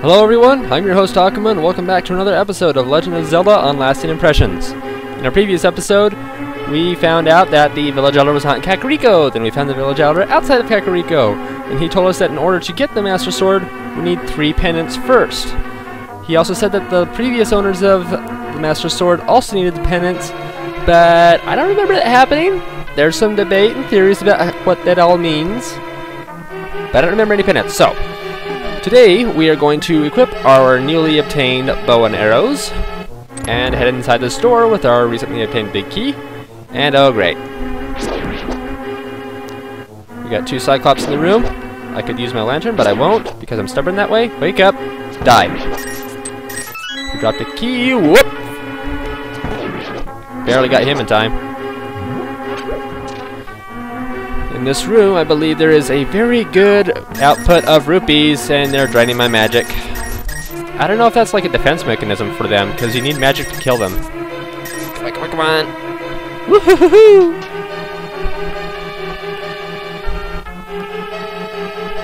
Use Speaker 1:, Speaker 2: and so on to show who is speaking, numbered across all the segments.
Speaker 1: Hello everyone, I'm your host Akuma, and welcome back to another episode of Legend of Zelda on Lasting Impressions. In our previous episode, we found out that the village elder was not in Kakariko. Then we found the village elder outside of Kakariko, and he told us that in order to get the Master Sword, we need 3 pendants first. He also said that the previous owners of the Master Sword also needed the pendants, but I don't remember that happening. There's some debate and theories about what that all means, but I don't remember any pendants. So, today we are going to equip our newly obtained bow and arrows, and head inside the store with our recently obtained big key. And oh great, we got 2 Cyclops in the room. I could use my lantern, but I won't because I'm stubborn that way. Wake up, die. We dropped a key. Whoop! Barely got him in time. In this room, I believe there is a very good output of rupees, and they're draining my magic. I don't know if that's like a defense mechanism for them, because you need magic to kill them. Come on, come on, come on! Woohoo!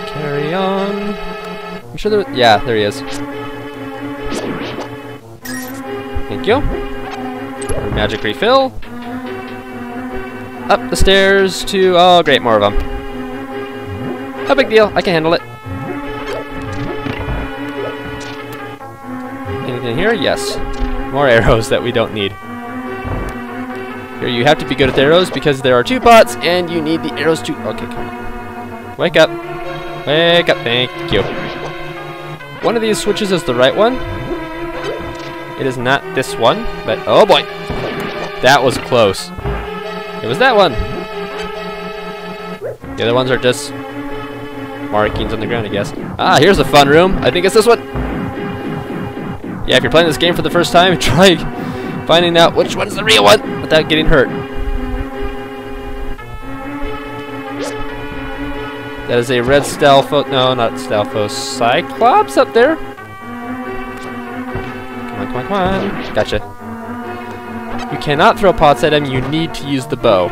Speaker 1: Carry on. I'm sure there. Yeah, there he is. Thank you. Magic refill. Up the stairs to... oh great, more of them. No big deal, I can handle it. Anything in here? Yes. More arrows that we don't need. Here, you have to be good at the arrows because there are 2 pots and you need the arrows to... okay, come on. Wake up. Wake up, thank you. One of these switches is the right one. It is not this one, but oh boy. That was close. It was that one. The other ones are just markings on the ground, I guess. Ah, here's a fun room. I think it's this one. Yeah, if you're playing this game for the first time, try finding out which one's the real one without getting hurt. That is a red Stalfos. No, not Stalfos. Cyclops up there. Come on, come on, come on. Gotcha. You cannot throw pots at him, you need to use the bow.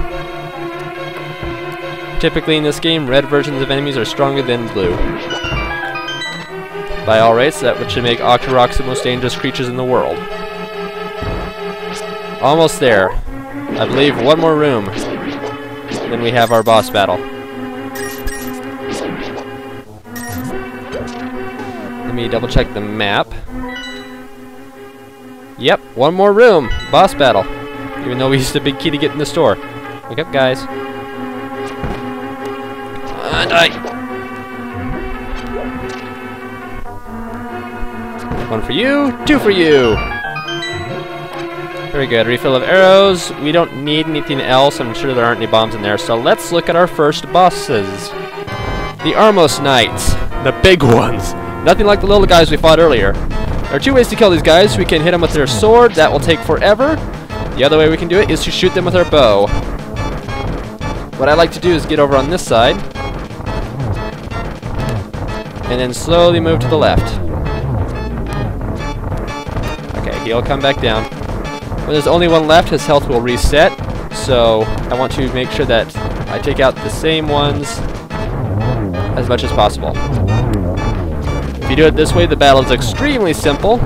Speaker 1: Typically in this game, red versions of enemies are stronger than blue. By all rates, that should make Octoroks the most dangerous creatures in the world. Almost there. I believe one more room. Then we have our boss battle. Let me double check the map. Yep, one more room. Boss battle. Even though we used a big key to get in the store. Wake up, guys. Die. One for you, 2 for you. Very good. Refill of arrows. We don't need anything else. I'm sure there aren't any bombs in there. So let's look at our first bosses. The Armos Knights. The big ones. Nothing like the little guys we fought earlier. There are 2 ways to kill these guys. We can hit them with their sword. That will take forever. The other way we can do it is to shoot them with our bow. What I like to do is get over on this side. And then slowly move to the left. Okay, he'll come back down. When there's only one left, his health will reset. So I want to make sure that I take out the same ones as much as possible. If you do it this way, the battle is extremely simple.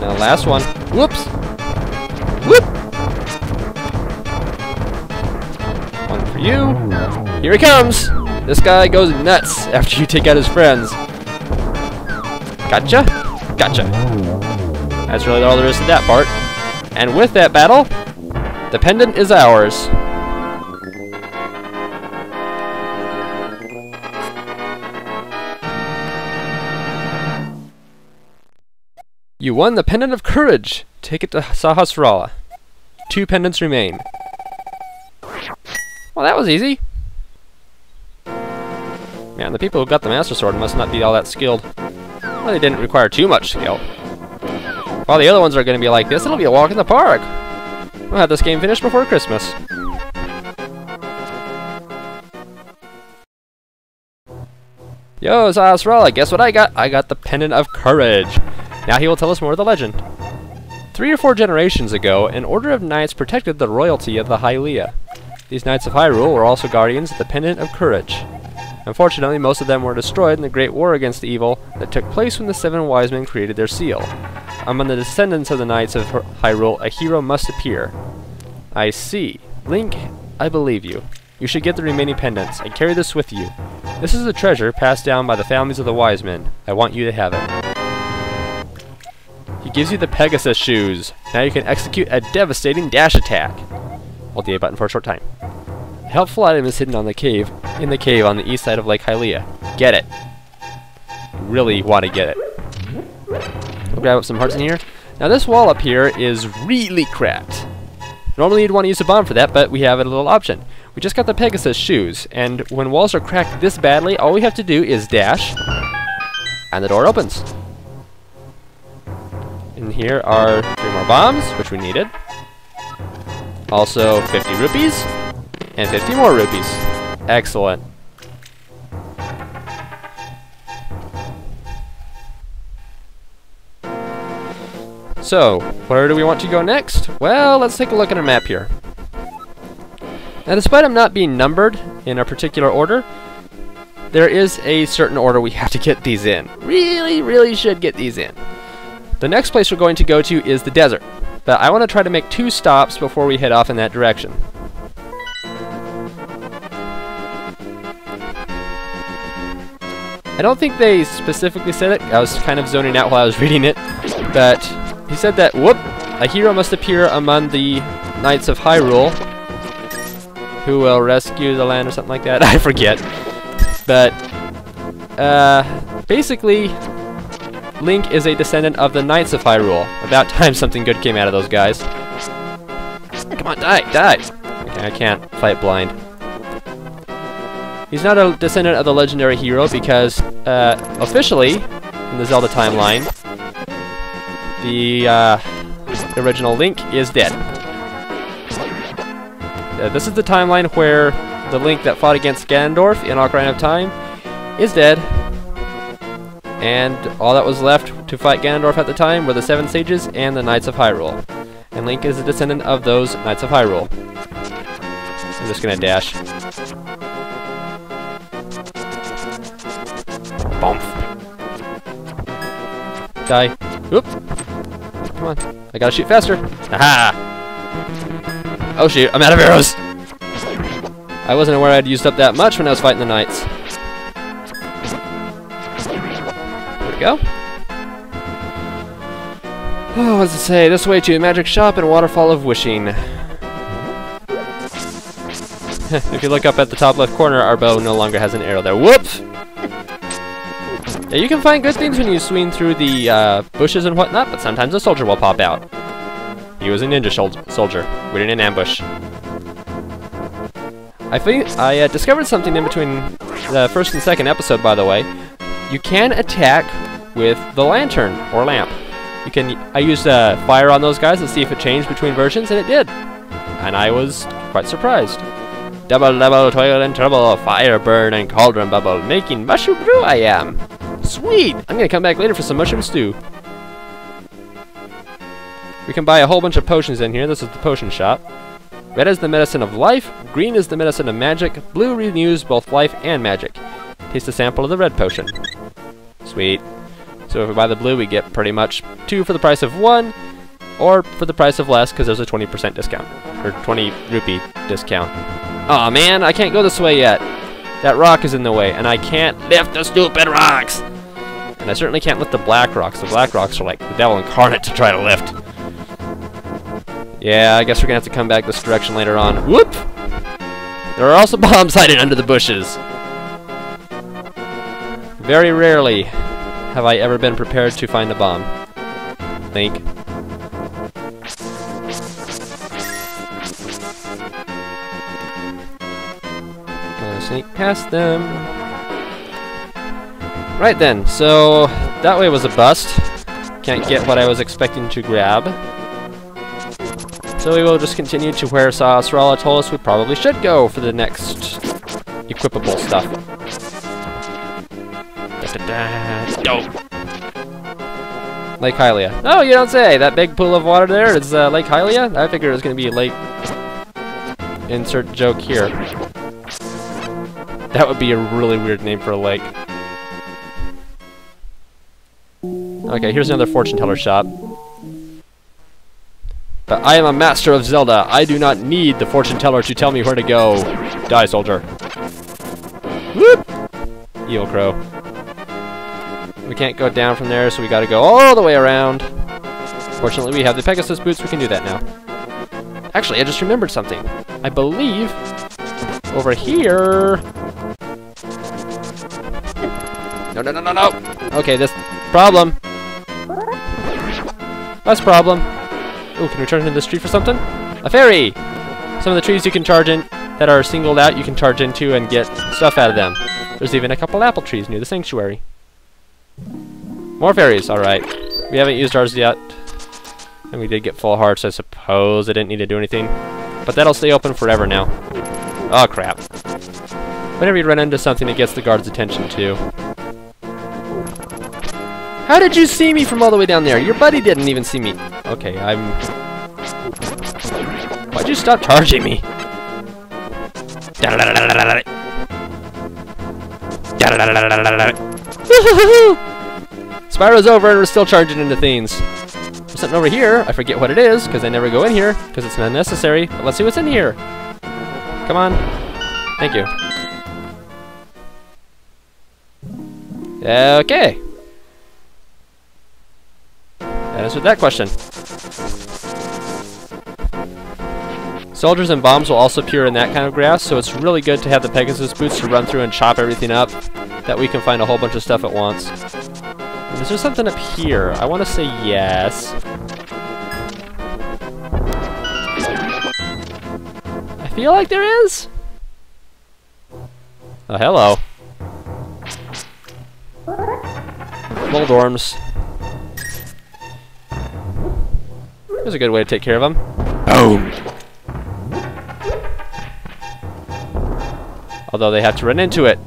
Speaker 1: Now the last one. Whoops! Whoop! One for you. Here he comes! This guy goes nuts after you take out his friends. Gotcha! Gotcha. That's really all there is to that part. And with that battle, the pendant is ours. You won the Pendant of Courage. Take it to Sahasrara. 2 pendants remain. Well, that was easy. Man, the people who got the Master Sword must not be all that skilled. Well, they didn't require too much skill. While the other ones are going to be like this, it'll be a walk in the park. We'll have this game finished before Christmas. Yo, Sahasrara, guess what I got? I got the Pendant of Courage. Now he will tell us more of the legend. 3 or 4 generations ago, an order of knights protected the royalty of the Hylia. These Knights of Hyrule were also guardians of the Pendant of Courage. Unfortunately, most of them were destroyed in the Great War against evil that took place when the 7 wise men created their seal. Among the descendants of the Knights of Hyrule, a hero must appear. I see. Link, I believe you. You should get the remaining pendants, and carry this with you. This is a treasure passed down by the families of the wise men. I want you to have it. He gives you the Pegasus shoes. Now you can execute a devastating dash attack. Hold the A button for a short time. A helpful item is hidden in the cave on the east side of Lake Hylia. Get it. You really want to get it. We'll grab up some hearts in here. Now this wall up here is really cracked. Normally you'd want to use a bomb for that, but we have a little option. We just got the Pegasus shoes, and when walls are cracked this badly, all we have to do is dash, and the door opens. And here are 3 more bombs, which we needed. Also 50 rupees, and 50 more rupees. Excellent. So, where do we want to go next? Well, let's take a look at our map here. Now, despite them not being numbered in a particular order, there is a certain order we have to get these in. Really should get these in. The next place we're going to go to is the desert, but I want to try to make 2 stops before we head off in that direction. I don't think they specifically said it. I was kind of zoning out while I was reading it, but he said that, a hero must appear among the Knights of Hyrule who will rescue the land or something like that. I forget. But, basically, Link is a descendant of the Knights of Hyrule. About time something good came out of those guys. Come on, die! Okay, I can't fight blind. He's not a descendant of the legendary hero because, officially, in the Zelda timeline, the original Link is dead. This is the timeline where the Link that fought against Ganondorf in Ocarina of Time is dead. And all that was left to fight Ganondorf at the time were the 7 sages and the Knights of Hyrule. And Link is a descendant of those Knights of Hyrule. I'm just gonna dash. Boom. Die. Oop. Come on. I gotta shoot faster. Aha! Oh shoot, I'm out of arrows! I wasn't aware I'd used up that much when I was fighting the Knights. There we go. Oh, what does it say? This way to Magic Shop and Waterfall of Wishing. If you look up at the top left corner, our bow no longer has an arrow there. Whoops! Yeah, you can find good things when you swing through the bushes and whatnot, but sometimes a soldier will pop out. He was a ninja soldier, waiting in ambush. I think I discovered something in between the first and second episode, by the way. You can attack with the lantern or lamp. You can. I used fire on those guys to see if it changed between versions, and it did. And I was quite surprised. Double, toil and trouble, fire burn and cauldron bubble, making mushroom brew I am. Sweet! I'm gonna come back later for some mushroom stew. We can buy a whole bunch of potions in here. This is the potion shop. Red is the medicine of life, green is the medicine of magic, blue renews both life and magic. Taste a sample of the red potion. Sweet. So if we buy the blue, we get pretty much 2 for the price of 1, or for the price of less, because there's a 20% discount, or 20 rupee discount. Aw man, I can't go this way yet. That rock is in the way, and I can't lift the stupid rocks! And I certainly can't lift the black rocks. The black rocks are like the devil incarnate to try to lift. Yeah, I guess we're gonna have to come back this direction later on. Whoop! There are also bombs hiding under the bushes. Very rarely have I ever been prepared to find a bomb. Link. Gonna sneak past them. Right then, so that way was a bust. Can't get what I was expecting to grab. So we will just continue to where Sahasrara told us we probably should go for the next equipable stuff. Dope. Lake Hylia. Oh, you don't say! That big pool of water there is Lake Hylia? I figured it was going to be Lake insert joke here. That would be a really weird name for a lake. Okay, here's another fortune teller shop. But I am a master of Zelda. I do not need the fortune teller to tell me where to go. Die, soldier. Whoop! Evil crow. We can't go down from there, so we gotta go all the way around. Fortunately, we have the Pegasus boots. We can do that now. Actually, I just remembered something. I believe over here... No, no, no, no, no! Okay, this... Problem! That's a problem. Ooh, can we charge into the street for something? A ferry! Some of the trees you can charge in that are singled out, you can charge into and get stuff out of them. There's even a couple apple trees near the sanctuary. More ferries, alright. We haven't used ours yet. And we did get full hearts, I suppose. I didn't need to do anything. But that'll stay open forever now. Oh, crap. Whenever you run into something, it gets the guard's attention, too. How did you see me from all the way down there? Your buddy didn't even see me. Okay, Why'd you stop charging me? Spyro's over and we're still charging into things. There's something over here. I forget what it is, because I never go in here, because it's not necessary. But let's see what's in here. Come on. Thank you. Okay. That answered that question. Soldiers and bombs will also appear in that kind of grass, so it's really good to have the Pegasus boots to run through and chop everything up. That we can find a whole bunch of stuff at once. And is there something up here? I want to say yes. I feel like there is. Oh, hello. Moldorms. Here's a good way to take care of them. Boom! Although they have to run into it.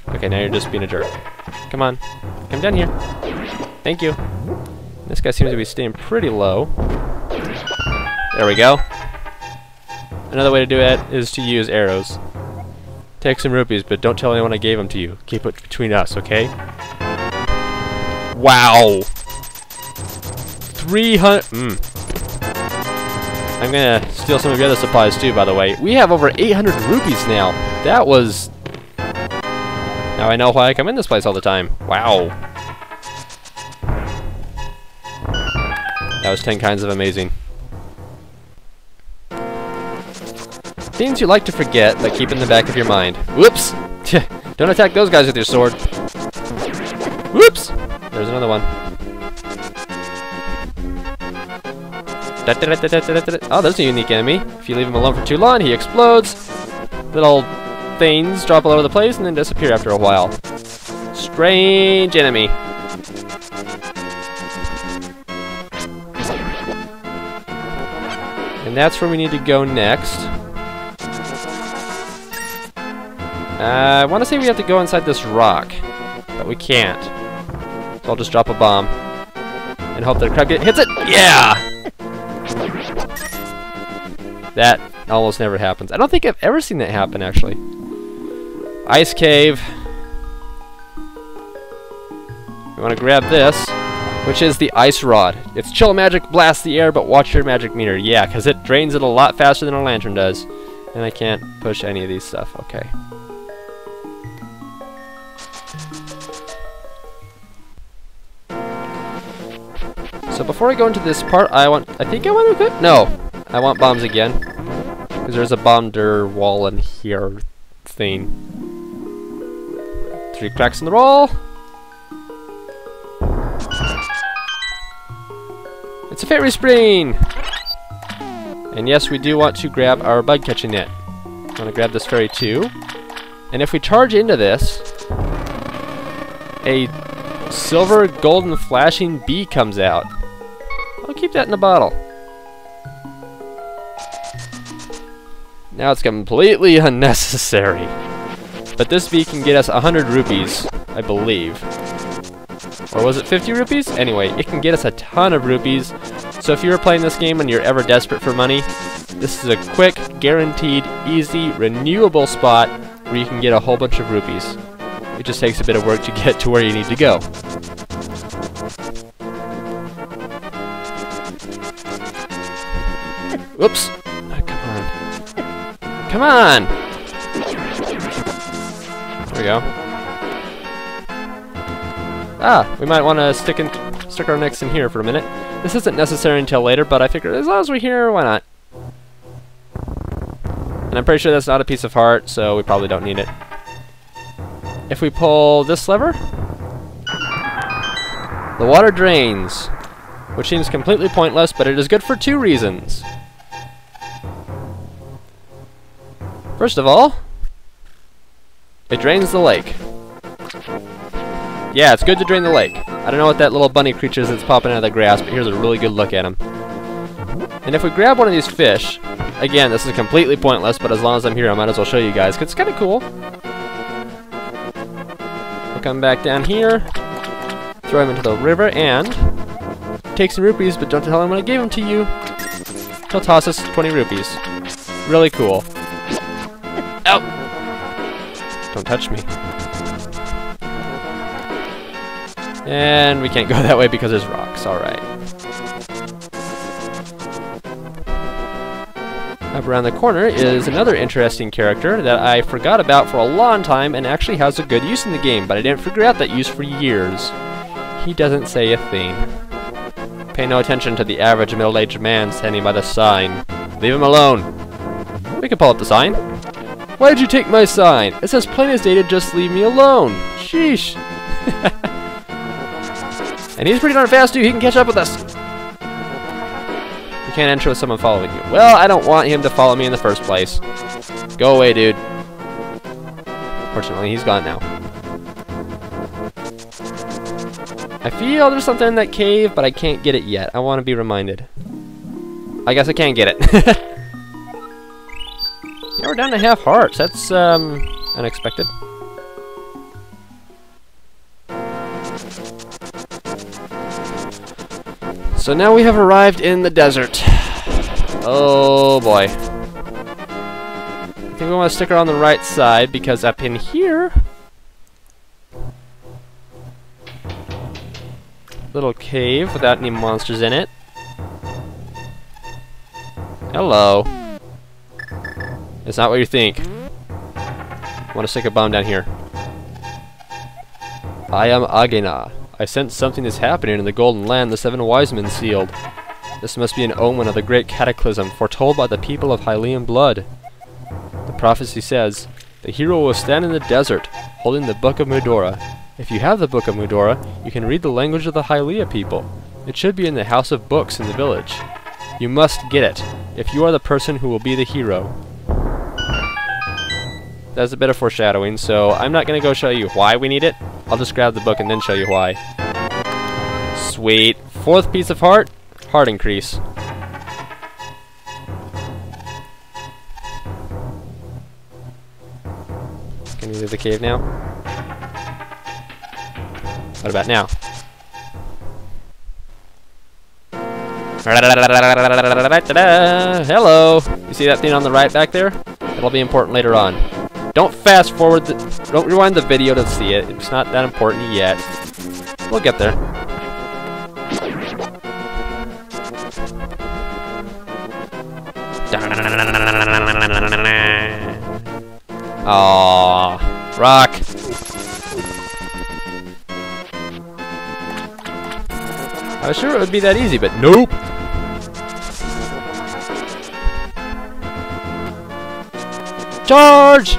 Speaker 1: Okay, now you're just being a jerk. Come on. Come down here. Thank you. This guy seems to be staying pretty low. There we go. Another way to do it is to use arrows. Take some rupees, but don't tell anyone I gave them to you. Keep it between us, okay? Wow! 300... I'm gonna steal some of your other supplies too, by the way. We have over 800 rupees now. That was... Now I know why I come in this place all the time. Wow. That was 10 kinds of amazing. Things you like to forget, but keep in the back of your mind. Whoops! Don't attack those guys with your sword. Whoops! There's another one. Oh, there's a unique enemy. If you leave him alone for too long, he explodes. Little things drop all over the place and then disappear after a while. Strange enemy. And that's where we need to go next. I want to say we have to go inside this rock, but we can't. So I'll just drop a bomb and hope that a crab hits it. Yeah! That almost never happens. I don't think I've ever seen that happen, actually. Ice cave. We want to grab this, which is the ice rod. It's chill magic, blast the air, but watch your magic meter. Yeah, because it drains it a lot faster than a lantern does. And I can't push any of these stuff. Okay. So before I go into this part, I think I want to equip? No. I want bombs again. Because there's a bomber wall in here thing. 3 cracks in the roll. It's a fairy spring! And yes, we do want to grab our bug catching net. I want to grab this fairy too. And if we charge into this, a silver golden flashing bee comes out. I'll keep that in a bottle. Now it's completely unnecessary. But this bee can get us 100 rupees, I believe. Or was it 50 rupees? Anyway, it can get us a ton of rupees. So So if you're playing this game and you're ever desperate for money, this is a quick, guaranteed, easy, renewable spot where you can get a whole bunch of rupees. It just takes a bit of work to get to where you need to go. Whoops! Oh, come on. Come on! There we go. Ah, we might want to stick our necks in here for a minute. This isn't necessary until later, but I figured as long as we're here, why not? And I'm pretty sure that's not a piece of heart, so we probably don't need it. If we pull this lever, the water drains, which seems completely pointless, but it is good for two reasons. First of all, it drains the lake. Yeah, it's good to drain the lake. I don't know what that little bunny creature is that's popping out of the grass, but here's a really good look at him. And if we grab one of these fish, again, this is completely pointless, but as long as I'm here, I might as well show you guys, because it's kind of cool. We'll come back down here, throw him into the river, and take some rupees, but don't tell him when I gave them to you. He'll toss us 20 rupees. Really cool. Ow! Don't touch me. And we can't go that way because there's rocks. Alright. Up around the corner is another interesting character that I forgot about for a long time and actually has a good use in the game, but I didn't figure out that use for years. He doesn't say a thing. Pay no attention to the average middle-aged man standing by the sign. Leave him alone. We can pull up the sign. Why did you take my sign? It says plain as day to just leave me alone. Sheesh. And he's pretty darn fast too, he can catch up with us. You can't enter with someone following you. Well, I don't want him to follow me in the first place. Go away, dude. Fortunately, he's gone now. I feel there's something in that cave, but I can't get it yet. I want to be reminded. I guess I can't get it. Yeah, we're down to half hearts. That's, unexpected. So now we have arrived in the desert. Oh boy. I think we want to stick around the right side because up in here, little cave without any monsters in it. Hello. It's not what you think. I want to stick a bomb down here. I am Agena. I sense something is happening in the Golden Land the Seven Wise Men sealed. This must be an omen of the great cataclysm foretold by the people of Hylian blood. The prophecy says, the hero will stand in the desert, holding the Book of Mudora. If you have the Book of Mudora, you can read the language of the Hylia people. It should be in the House of Books in the village. You must get it, if you are the person who will be the hero. That's a bit of foreshadowing, so I'm not going to go show you why we need it. I'll just grab the book and then show you why. Sweet. Fourth piece of heart. Heart increase. Can you leave the cave now? What about now? Hello! You see that thing on the right back there? It'll be important later on. Don't fast forward, don't rewind the video to see it. It's not that important yet. We'll get there. Aww, rock. I was sure it would be that easy, but nope. Charge!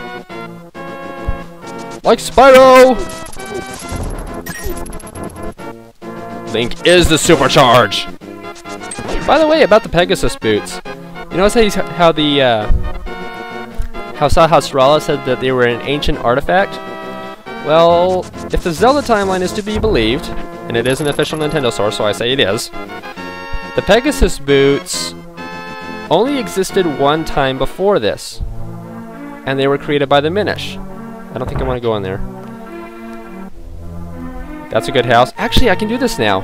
Speaker 1: Like Spyro! Link is the supercharge! By the way, about the Pegasus boots. You notice how Sahasrara said that they were an ancient artifact? Well, if the Zelda timeline is to be believed, and it is an official Nintendo source, so I say it is, the Pegasus boots only existed one time before this. And they were created by the Minish. I don't think I want to go in there. That's a good house. Actually, I can do this now.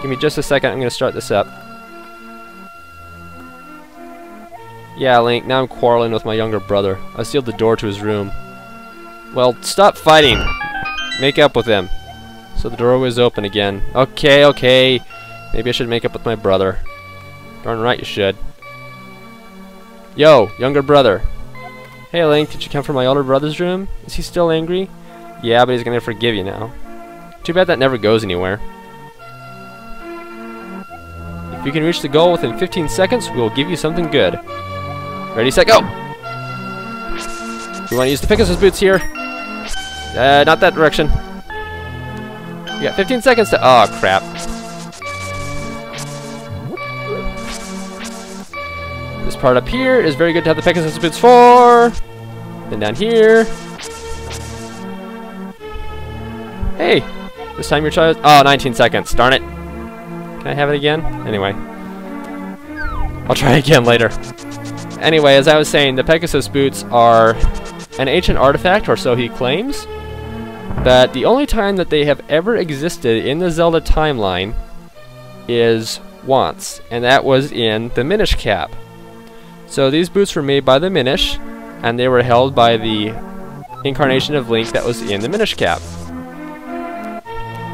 Speaker 1: Give me just a second, I'm gonna start this up. Yeah, Link, now I'm quarreling with my younger brother. I sealed the door to his room. Well, stop fighting! Make up with him. So the door was open again. Okay, okay. Maybe I should make up with my brother. Darn right you should. Yo, younger brother. Hey Link, did you come from my older brother's room? Is he still angry? Yeah, but he's gonna forgive you now. Too bad that never goes anywhere. If you can reach the goal within 15 seconds, we will give you something good. Ready, set, go! We want to use the Pegasus boots here. Not that direction. You got 15 seconds to... Oh, crap. This part up here is very good to have the Pegasus boots for. Then down here. Hey! This time your child... Oh, 19 seconds. Darn it. Can I have it again? Anyway. I'll try again later. Anyway, as I was saying, the Pegasus boots are an ancient artifact, or so he claims. But the only time that they have ever existed in the Zelda timeline is once, and that was in the Minish Cap. So these boots were made by the Minish, and they were held by the incarnation of Link that was in the Minish Cap.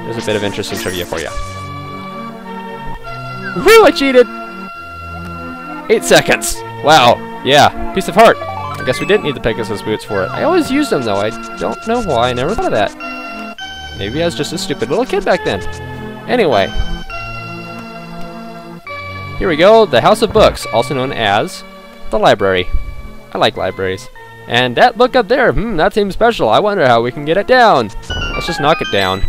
Speaker 1: There's a bit of interesting trivia for you. Woo! I cheated! 8 seconds! Wow, yeah, piece of heart. I guess we didn't need the Pegasus boots for it. I always used them though, I don't know why, I never thought of that. Maybe I was just a stupid little kid back then. Anyway. Here we go, the House of Books, also known as the library. I like libraries. And that book up there, that seems special. I wonder how we can get it down. Let's just knock it down.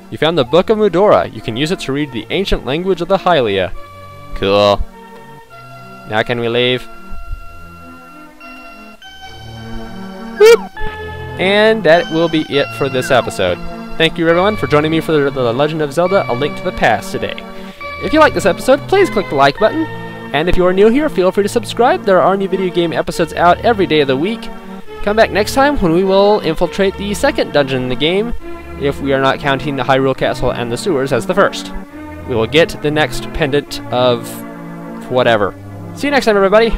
Speaker 1: You found the Book of Mudora. You can use it to read the ancient language of the Hylia. Cool. Now can we leave? Boop. And that will be it for this episode. Thank you everyone for joining me for the Legend of Zelda: A Link to the Past today. If you like this episode, please click the like button. And if you are new here, feel free to subscribe. There are new video game episodes out every day of the week. Come back next time when we will infiltrate the second dungeon in the game, if we are not counting the Hyrule Castle and the sewers as the first. We will get the next pendant of whatever. See you next time, everybody!